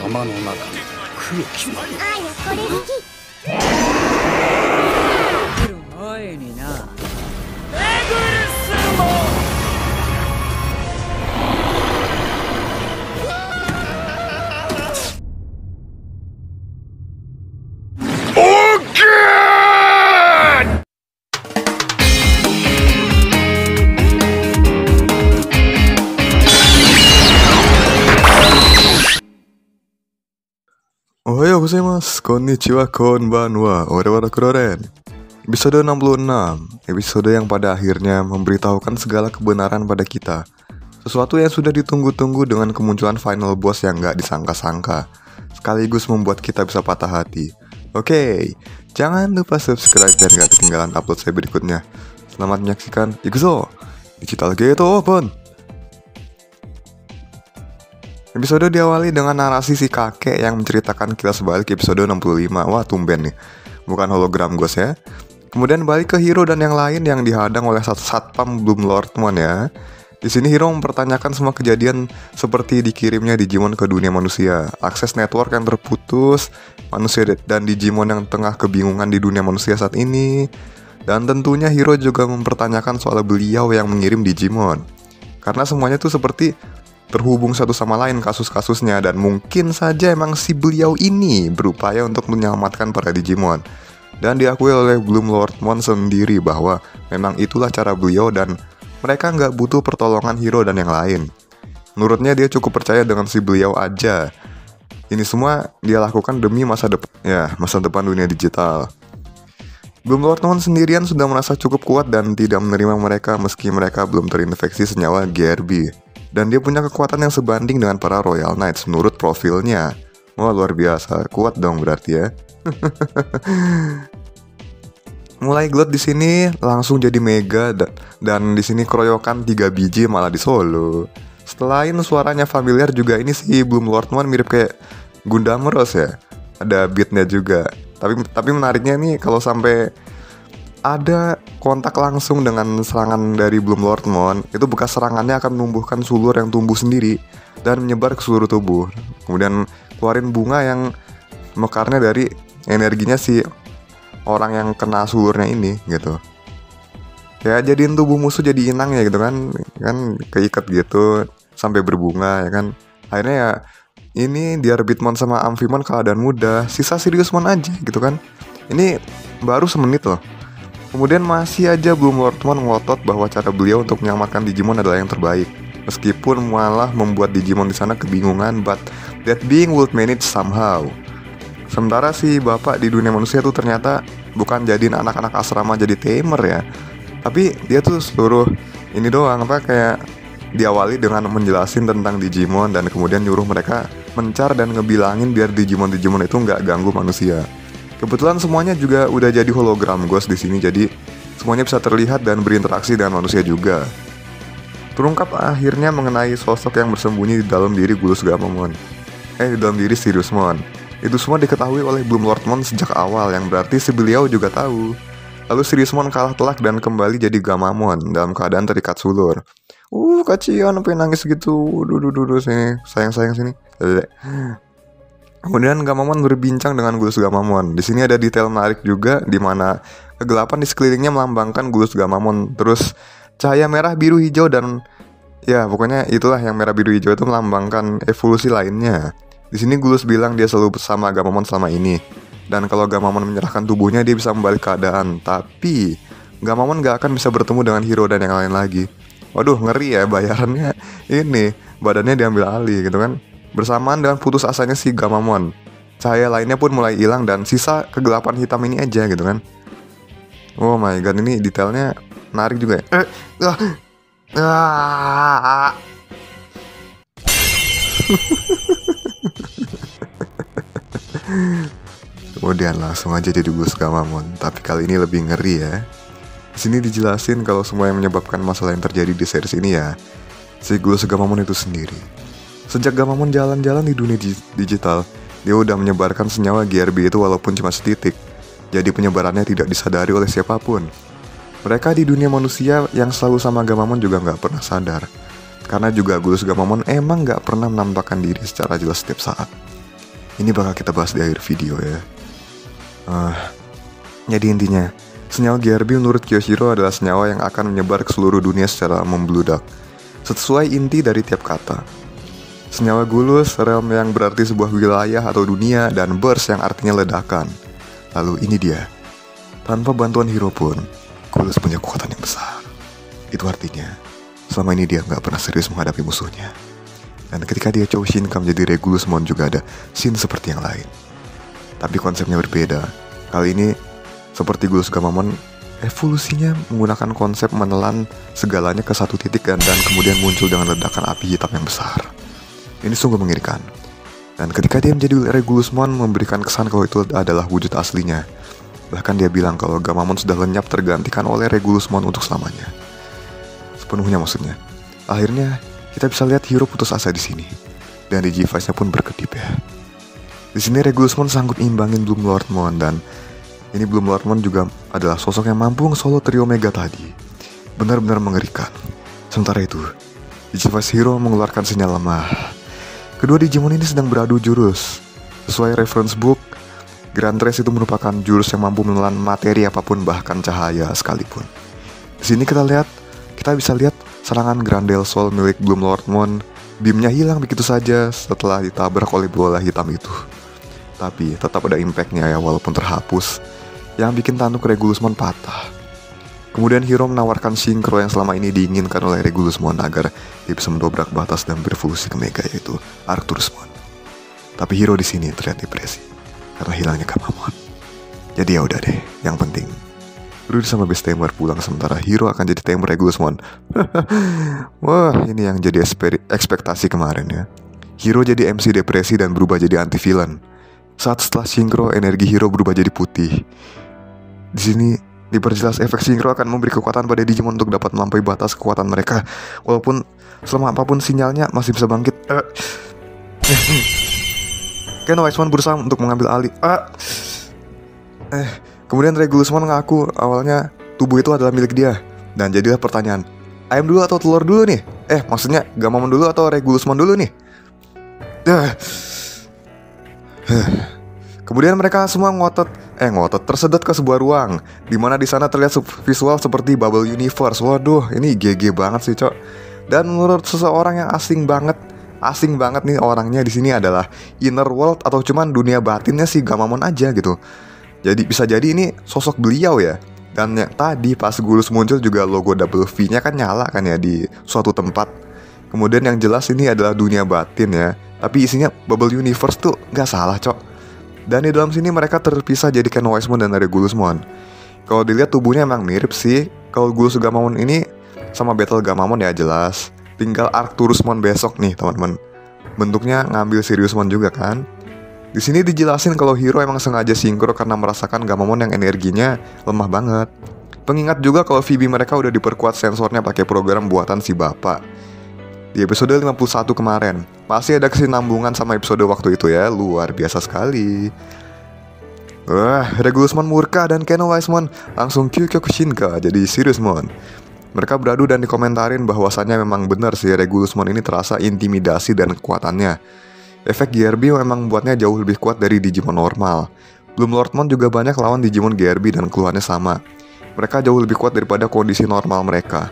頭の中の黒きもあやこれ好き来る前にな。Ohayo gozaimasu, konnichiwa, konbanwa, orewa kuroren. Episode 66, episode yang pada akhirnya memberitahukan segala kebenaran pada kita. Sesuatu yang sudah ditunggu-tunggu dengan kemunculan final boss yang gak disangka-sangka, sekaligus membuat kita bisa patah hati. Oke, jangan lupa subscribe dan gak ketinggalan upload saya berikutnya. Selamat menyaksikan, ikuzo, Digital Gate Open. Episode diawali dengan narasi si kakek yang menceritakan kilas balik episode 65. Wah, tumben nih. Bukan hologram ghost ya. Kemudian balik ke Hiro dan yang lain yang dihadang oleh satpam Bloom Lordmon ya. Di sini Hiro mempertanyakan semua kejadian seperti dikirimnya Digimon ke dunia manusia, akses network yang terputus, manusia dan Digimon yang tengah kebingungan di dunia manusia saat ini. Dan tentunya Hiro juga mempertanyakan soal beliau yang mengirim Digimon. Karena semuanya tuh seperti terhubung satu sama lain kasus-kasusnya, dan mungkin saja emang si beliau ini berupaya untuk menyelamatkan para Digimon. Dan diakui oleh Bloom Lordmon sendiri bahwa memang itulah cara beliau dan mereka nggak butuh pertolongan Hiro dan yang lain. Menurutnya dia cukup percaya dengan si beliau aja. Ini semua dia lakukan demi masa depan dunia digital. Bloom Lordmon sendirian sudah merasa cukup kuat dan tidak menerima mereka meski mereka belum terinfeksi senyawa GRB. Dan dia punya kekuatan yang sebanding dengan para Royal Knights menurut profilnya. Wah, luar biasa, kuat dong berarti ya. Mulai glot di sini langsung jadi mega dan di sini keroyokan 3 biji malah di solo. Selain suaranya familiar juga, ini si Bloom Lordmon mirip kayak Gundam Rose ya. Ada beatnya juga. Tapi menariknya nih kalau sampai ada kontak langsung dengan serangan dari Bloom Lordmon, itu bekas serangannya akan menumbuhkan sulur yang tumbuh sendiri dan menyebar ke seluruh tubuh. Kemudian keluarin bunga yang mekarnya dari energinya si orang yang kena sulurnya ini gitu. Ya jadiin tubuh musuh jadi inang ya gitu kan keikat gitu sampai berbunga ya kan. Akhirnya ya ini Diarbitmon sama Amphimon keadaan mudah, sisa Siriusmon aja gitu kan. Ini baru semenit loh. Kemudian masih aja Bloom Lordmon ngotot bahwa cara beliau untuk menyelamatkan Digimon adalah yang terbaik, meskipun malah membuat Digimon di sana kebingungan, but that being would manage somehow. Sementara si bapak di dunia manusia tuh ternyata bukan jadiin anak-anak asrama jadi tamer ya, tapi dia tuh suruh ini doang kayak diawali dengan menjelasin tentang Digimon dan kemudian nyuruh mereka mencar dan ngebilangin biar Digimon itu nggak ganggu manusia. Kebetulan semuanya juga udah jadi hologram ghost di sini, jadi semuanya bisa terlihat dan berinteraksi dengan manusia juga. Terungkap akhirnya mengenai sosok yang bersembunyi di dalam diri Gulus Gamamon. Di dalam diri Siriusmon. Itu semua diketahui oleh Bloom Lordmon sejak awal, yang berarti si beliau juga tahu. Lalu Siriusmon kalah telak dan kembali jadi Gamamon dalam keadaan terikat sulur. Kasihan sampai nangis gitu. Duh sini, sayang sini. Kemudian Gamamon berbincang dengan Gulus Gamamon. Di sini ada detail menarik juga di mana kegelapan di sekelilingnya melambangkan Gulus Gamamon. Terus cahaya merah, biru, hijau dan ya pokoknya itulah yang merah, biru, hijau itu melambangkan evolusi lainnya. Di sini Gulus bilang dia selalu bersama Gamamon selama ini. Dan kalau Gamamon menyerahkan tubuhnya dia bisa membalik keadaan. Tapi Gamamon gak akan bisa bertemu dengan Hiro dan yang lain lagi. Waduh, ngeri ya bayarannya. Ini badannya diambil alih gitu kan. Bersamaan dengan putus asanya si Gamamon, cahaya lainnya pun mulai hilang dan sisa kegelapan hitam ini aja gitu kan. Oh my god, ini detailnya menarik juga ya. Kemudian langsung aja jadi Gulus Gamamon, tapi kali ini lebih ngeri ya. Di sini dijelasin kalau semua yang menyebabkan masalah yang terjadi di series ini ya si Gulus Gamamon itu sendiri. Sejak Gamamon jalan-jalan di dunia digital, dia udah menyebarkan senyawa GRB itu walaupun cuma setitik. Jadi penyebarannya tidak disadari oleh siapapun. Mereka di dunia manusia yang selalu sama Gamamon juga nggak pernah sadar. Karena juga Gulus Gamamon emang nggak pernah menampakkan diri secara jelas setiap saat. Ini bakal kita bahas di akhir video ya. Jadi intinya, senyawa GRB menurut Kyoshiro adalah senyawa yang akan menyebar ke seluruh dunia secara membludak, sesuai inti dari tiap kata. Senyawa Gulus, realm yang berarti sebuah wilayah atau dunia, dan burst yang artinya ledakan. Lalu ini dia, tanpa bantuan Hiro pun, Gulus punya kekuatan yang besar. Itu artinya, selama ini dia nggak pernah serius menghadapi musuhnya. Dan ketika dia Choshinka menjadi Regulusmon juga ada scene seperti yang lain. Tapi konsepnya berbeda. Kali ini, seperti Gulus Gamamon, evolusinya menggunakan konsep menelan segalanya ke satu titik dan kemudian muncul dengan ledakan api hitam yang besar. Ini sungguh mengerikan. Dan ketika dia menjadi Regulusmon, memberikan kesan kalau itu adalah wujud aslinya. Bahkan dia bilang kalau Gamamon sudah lenyap tergantikan oleh Regulusmon untuk selamanya. Sepenuhnya maksudnya. Akhirnya kita bisa lihat Hiro putus asa di sini. Dan Digivice-nya pun berkedip ya. Di sini Regulusmon sanggup imbangin Bloom Lordmon, dan ini Bloom Lordmon juga adalah sosok yang mampu nge-solo trio Mega tadi. Benar-benar mengerikan. Sementara itu, Digivice Hiro mengeluarkan sinyal lemah. Kedua Digimon ini sedang beradu jurus. Sesuai reference book, Grand Trace itu merupakan jurus yang mampu menelan materi apapun, bahkan cahaya sekalipun. Di sini kita bisa lihat serangan Grandel Soul milik Bloom Lordmon. Beamnya hilang begitu saja setelah ditabrak oleh bola hitam itu. Tapi tetap ada impactnya ya, walaupun terhapus, yang bikin tanduk Regulusmon patah. Kemudian Hiro menawarkan sinkro yang selama ini diinginkan oleh Regulusmon agar dia bisa mendobrak batas dan berevolusi ke Mega, yaitu Arcturusmon. Tapi Hiro di sini terlihat depresi karena hilangnya Gamamon. Jadi ya udah deh, yang penting Rudy sama Best Tamer pulang sementara Hiro akan jadi Tamer Regulusmon. Wah, ini yang jadi ekspektasi kemarin ya. Hiro jadi MC depresi dan berubah jadi anti-villain. Saat setelah sinkro, energi Hiro berubah jadi putih. Di sini diperjelas efek sinkro akan memberi kekuatan pada Digimon untuk dapat melampaui batas kekuatan mereka. Walaupun selama apapun sinyalnya masih bisa bangkit. Kenoismon berusaha untuk mengambil alih. Kemudian Regulusmon mengaku awalnya tubuh itu adalah milik dia. Dan jadilah pertanyaan, ayam dulu atau telur dulu nih? Maksudnya Gamamon dulu atau Regulusmon dulu nih? Kemudian mereka semua ngotot tersedot ke sebuah ruang, dimana di sana terlihat visual seperti Bubble Universe. Waduh, ini GG banget sih, cok. Dan menurut seseorang yang asing banget nih orangnya di sini adalah inner world atau cuman dunia batinnya si Gamamon aja gitu. Jadi bisa jadi ini sosok beliau ya. Dan yang tadi pas Gulus muncul juga logo double V-nya kan nyala kan ya di suatu tempat. Kemudian yang jelas ini adalah dunia batin ya. Tapi isinya Bubble Universe tuh gak salah, cok. Dan di dalam sini mereka terpisah jadi Kenoismon dan Regulusmon. Kalau dilihat tubuhnya emang mirip sih. Kalau Gulus Gamamon ini sama Battle Gamamon ya jelas. Tinggal Arcturusmon besok nih teman-teman. Bentuknya ngambil Siriusmon juga kan. Di sini dijelasin kalau Hiro emang sengaja sinkro karena merasakan Gamamon yang energinya lemah banget. Pengingat juga kalau VB mereka udah diperkuat sensornya pakai program buatan si bapak. Di episode 51 kemarin masih ada kesinambungan sama episode waktu itu ya. Luar biasa sekali. Regulusmon murka dan Kenoismon langsung Kyokushinka jadi Siriusmon. Mereka beradu dan dikomentarin bahwasannya memang benar sih Regulusmon ini terasa intimidasi dan kekuatannya. Efek GRB memang membuatnya jauh lebih kuat dari Digimon normal. Bloom Lordmon juga banyak lawan Digimon GRB dan keluhannya sama. Mereka jauh lebih kuat daripada kondisi normal mereka.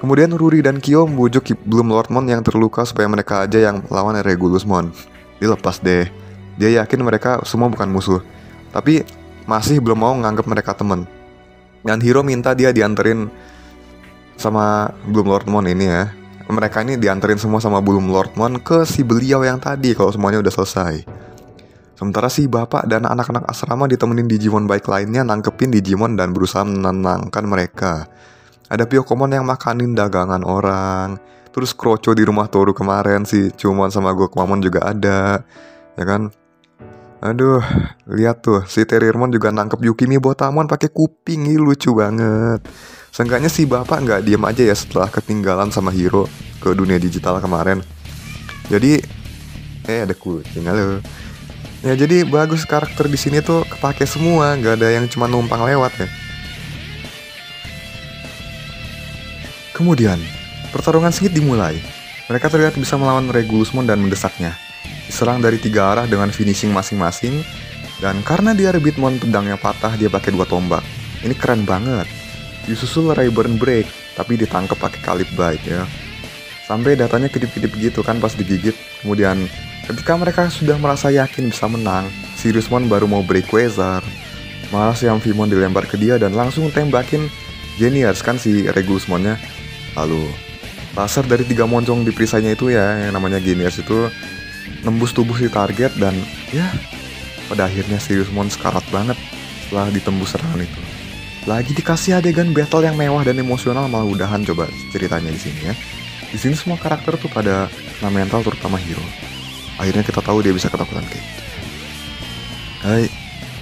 Kemudian Ruri dan Kyo membujuk Bloom Lordmon yang terluka supaya mereka aja yang lawan Regulusmon. Dilepas deh. Dia yakin mereka semua bukan musuh, tapi masih belum mau nganggap mereka temen. Dan Hiro minta dia dianterin sama Bloom Lordmon ini ya. Mereka ini dianterin semua sama Bloom Lordmon ke si beliau yang tadi kalau semuanya udah selesai. Sementara si bapak dan anak-anak asrama ditemenin Digimon baik lainnya nangkepin Digimon dan berusaha menenangkan mereka. Ada Pyokomon yang makanin dagangan orang. Terus Kroco di rumah Toru kemarin, si Chumon sama Gokumamon juga ada, ya kan? Aduh, lihat tuh, si Terriermon juga nangkep Yukimi Botamon pakai kuping, ini lucu banget. Seenggaknya si bapak nggak diem aja ya setelah ketinggalan sama Hiro ke dunia digital kemarin. Jadi, ada kucing, halo. Ya jadi bagus karakter di sini tuh kepake semua, nggak ada yang cuma numpang lewat ya. Kemudian, pertarungan sengit dimulai. Mereka terlihat bisa melawan Regulusmon dan mendesaknya. diserang dari 3 arah dengan finishing masing-masing. Dan karena dia Rebitmon pedangnya patah, dia pakai 2 tombak. Ini keren banget. Disusul Rayburn Break, tapi ditangkap pakai Calip Bite ya. Sampai datanya kedip-kedip gitu kan pas digigit. Kemudian ketika mereka sudah merasa yakin bisa menang, Siriusmon baru mau break Quasar. Malah si Amphimon dilempar ke dia dan langsung tembakin Genius kan si Regulusmonnya. Lalu laser dari 3 moncong di perisainya itu ya, yang namanya Genius itu nembus tubuh si target. Dan ya pada akhirnya Siriusmon sekarat banget setelah ditembus serangan itu. Lagi dikasih adegan battle yang mewah dan emosional, malah udahan coba ceritanya di sini ya. Di sini semua karakter tuh pada kena mental, terutama Hiro. Akhirnya kita tahu dia bisa ketakutan kayak gitu. Hai,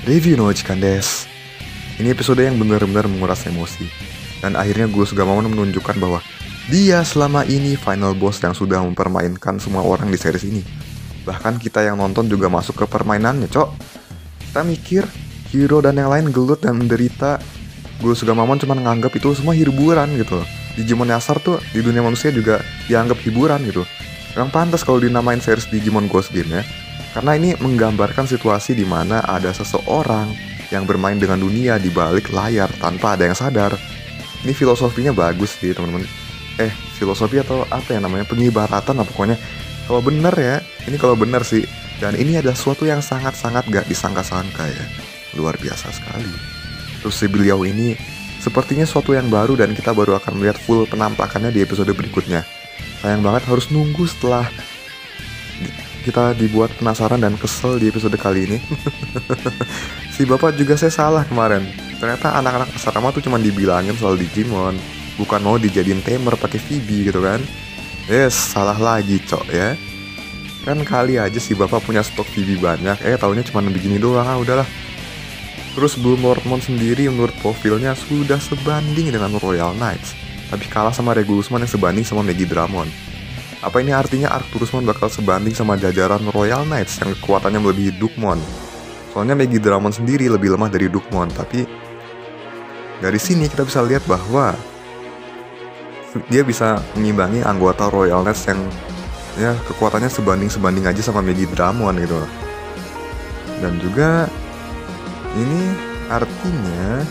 review no Ojikan desu. Ini episode yang benar-benar menguras emosi. Dan akhirnya Gurasugamamon menunjukkan bahwa dia selama ini final boss yang sudah mempermainkan semua orang di series ini. Bahkan kita yang nonton juga masuk ke permainannya, cok. Kita mikir Hiro dan yang lain gelut dan menderita. Gurasugamamon cuma nganggap itu semua hiburan gitu. Digimon Yasar tuh di dunia manusia juga dianggap hiburan gitu. Yang pantas kalau dinamain series Digimon Ghost Game ya. Karena ini menggambarkan situasi di mana ada seseorang yang bermain dengan dunia di balik layar tanpa ada yang sadar. Ini filosofinya bagus sih teman-teman. Filosofi atau apa ya namanya, pengibaratan lah pokoknya. Kalau bener ya, ini kalau bener sih. Dan ini adalah sesuatu yang sangat-sangat gak disangka-sangka ya. Luar biasa sekali. Terus si beliau ini sepertinya sesuatu yang baru dan kita baru akan melihat full penampakannya di episode berikutnya. Sayang banget harus nunggu setelah kita dibuat penasaran dan kesel di episode kali ini. Si bapak juga saya salah kemarin. Ternyata anak-anak asrama tuh cuma dibilangin soal Digimon, bukan mau dijadiin tamer pakai Phoebe gitu kan. Yes, salah lagi cok ya. Kan kali aja si bapak punya stok Phoebe banyak, taunya cuma begini doang, udahlah. Terus Bloom Lordmon sendiri menurut profilnya sudah sebanding dengan Royal Knights, tapi kalah sama Regulusmon yang sebanding sama Megidramon. Apa ini artinya Arcturusmon bakal sebanding sama jajaran Royal Knights yang kekuatannya melebihi Dukemon? Soalnya Megidramon sendiri lebih lemah dari Dukemon, tapi dari sini kita bisa lihat bahwa dia bisa mengimbangi anggota Royal Knights yang ya kekuatannya sebanding aja sama Megidramon gitu. Dan juga ini artinya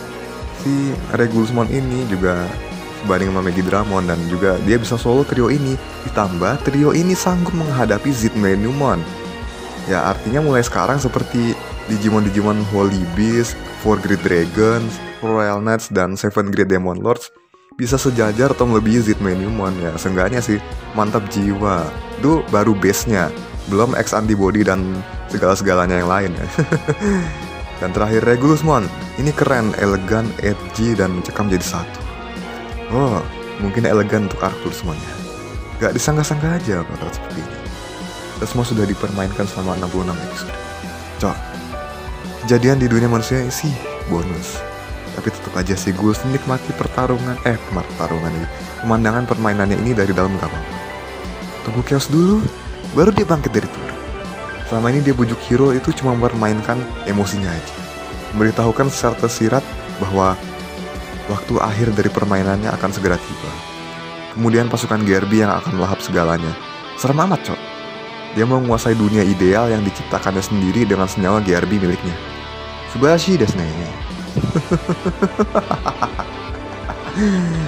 si Regulusmon ini juga sebanding sama Megidramon, dan juga dia bisa solo trio ini. Ditambah trio ini sanggup menghadapi Zitmenumon. Ya artinya mulai sekarang seperti Digimon Holy Beast, Four Great Dragons, Royal Knights, dan Seven Great Demon Lords bisa sejajar atau melebihi Zitmenumon ya. Seenggaknya sih mantap jiwa. Itu baru base-nya, belum X antibody dan segala-segalanya yang lain ya. Dan terakhir Regulusmon, ini keren, elegan, edgy, dan mencekam jadi satu. Oh, mungkin elegan untuk Arcturusmon ya. Gak disangka-sangka aja bakal seperti ini. Dan semua sudah dipermainkan selama 66 episode. Cok, kejadian di dunia manusia sih bonus. Tapi tetap aja sih gue menikmati pemandangan permainannya ini dari dalam kapal. Tunggu chaos dulu, baru dia bangkit dari tidur. Selama ini dia bujuk Hiro itu cuma mempermainkan emosinya aja, memberitahukan secara tersirat bahwa waktu akhir dari permainannya akan segera tiba. Kemudian pasukan Gerbi yang akan melahap segalanya. Serem amat cok. Dia mau menguasai dunia ideal yang diciptakannya sendiri dengan senyawa Gerbi miliknya. Subashi desu ne.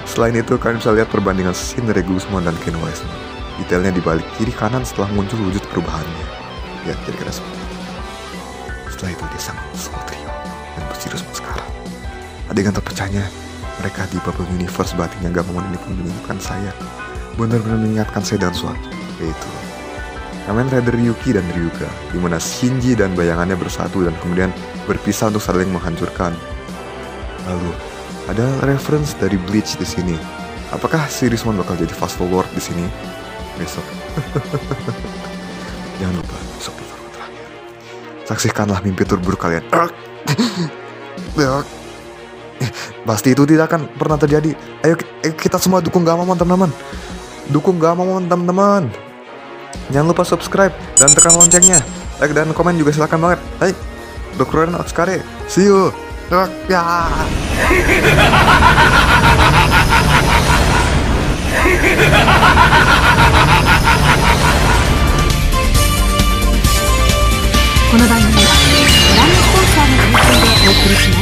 Selain itu kalian bisa lihat perbandingan scene Regulusmon dan Ken Wiseman. Detailnya di balik kiri kanan setelah muncul wujud perubahannya. Ya kira-kira seperti itu. Setelah itu dia sang semua trio dan bersirus sekarang. Adegan terpercaya mereka di Bubble Universe batinnya Gamamon ini pun mengingatkan saya, benar-benar mengingatkan saya dan suatu, yaitu Kamen Rider Ryuki dan Ryuga, di mana Shinji dan bayangannya bersatu dan kemudian berpisah untuk saling menghancurkan. Lalu ada reference dari Bleach di sini. Apakah Siriusmon bakal jadi fast forward di sini besok? Jangan lupa besok di video terakhir. Saksikanlah mimpi terburuk kalian. Pasti itu tidak akan pernah terjadi. Ayo kita semua dukung Gamamon teman-teman. Dukung Gamamon teman-teman. Jangan lupa subscribe dan tekan loncengnya. Like dan komen juga silakan banget. Hai, Dokuren Otskare. See you. Ya. この番組はご覧のスポンサーの提供でお送りします。